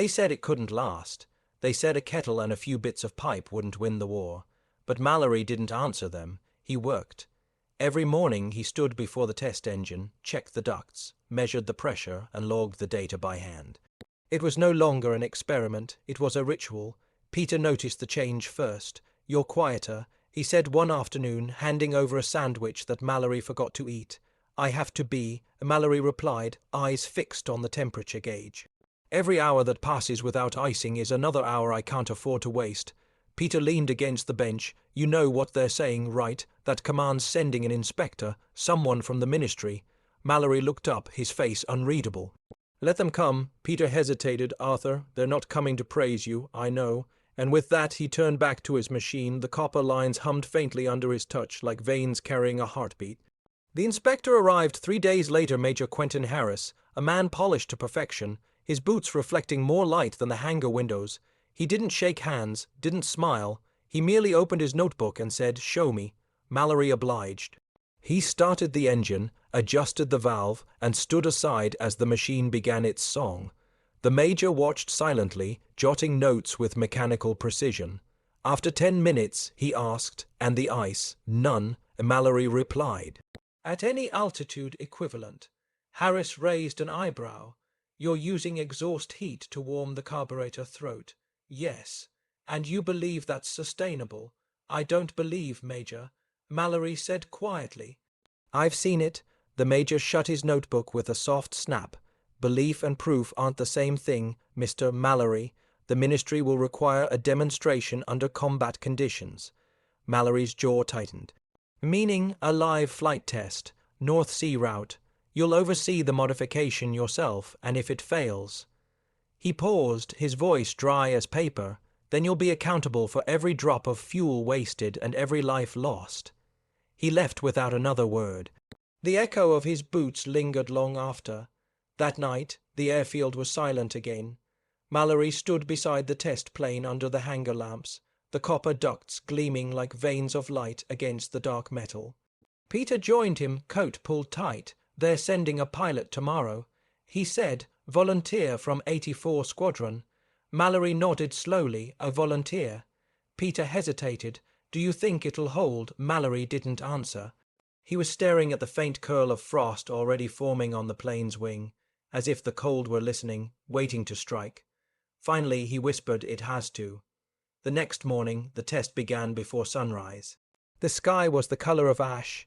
They said it couldn't last. They said a kettle and a few bits of pipe wouldn't win the war. But Mallory didn't answer them. He worked. Every morning he stood before the test engine, checked the ducts, measured the pressure, and logged the data by hand. It was no longer an experiment, it was a ritual. Peter noticed the change first. "You're quieter," he said one afternoon, handing over a sandwich that Mallory forgot to eat. "I have to be," Mallory replied, eyes fixed on the temperature gauge. "Every hour that passes without icing is another hour I can't afford to waste." Peter leaned against the bench. "You know what they're saying, right? That command's sending an inspector, someone from the ministry." Mallory looked up, his face unreadable. "Let them come." Peter hesitated. "Arthur, they're not coming to praise you, I know." And with that he turned back to his machine. The copper lines hummed faintly under his touch, like veins carrying a heartbeat. The inspector arrived 3 days later, Major Quentin Harris, a man polished to perfection, his boots reflecting more light than the hangar windows. He didn't shake hands, didn't smile. He merely opened his notebook and said, "Show me." Mallory obliged. He started the engine, adjusted the valve, and stood aside as the machine began its song. The major watched silently, jotting notes with mechanical precision. After 10 minutes, he asked, "And the ice?" "None," Mallory replied. "At any altitude equivalent?" Harris raised an eyebrow. "You're using exhaust heat to warm the carburetor throat." "Yes." "And you believe that's sustainable?" "I don't believe, Major," Mallory said quietly. "I've seen it." The major shut his notebook with a soft snap. "Belief and proof aren't the same thing, Mr. Mallory. The ministry will require a demonstration under combat conditions." Mallory's jaw tightened. "Meaning a live flight test, North Sea route. You'll oversee the modification yourself, and if it fails—" He paused, his voice dry as paper. "Then you'll be accountable for every drop of fuel wasted and every life lost." He left without another word. The echo of his boots lingered long after. That night, the airfield was silent again. Mallory stood beside the test plane under the hangar lamps, the copper ducts gleaming like veins of light against the dark metal. Peter joined him, coat pulled tight. "They're sending a pilot tomorrow," he said. "Volunteer from 84 Squadron." Mallory nodded slowly. "A volunteer." Peter hesitated. "Do you think it'll hold?" Mallory didn't answer. He was staring at the faint curl of frost already forming on the plane's wing, as if the cold were listening, waiting to strike. Finally he whispered, "It has to." The next morning, the test began before sunrise. The sky was the color of ash.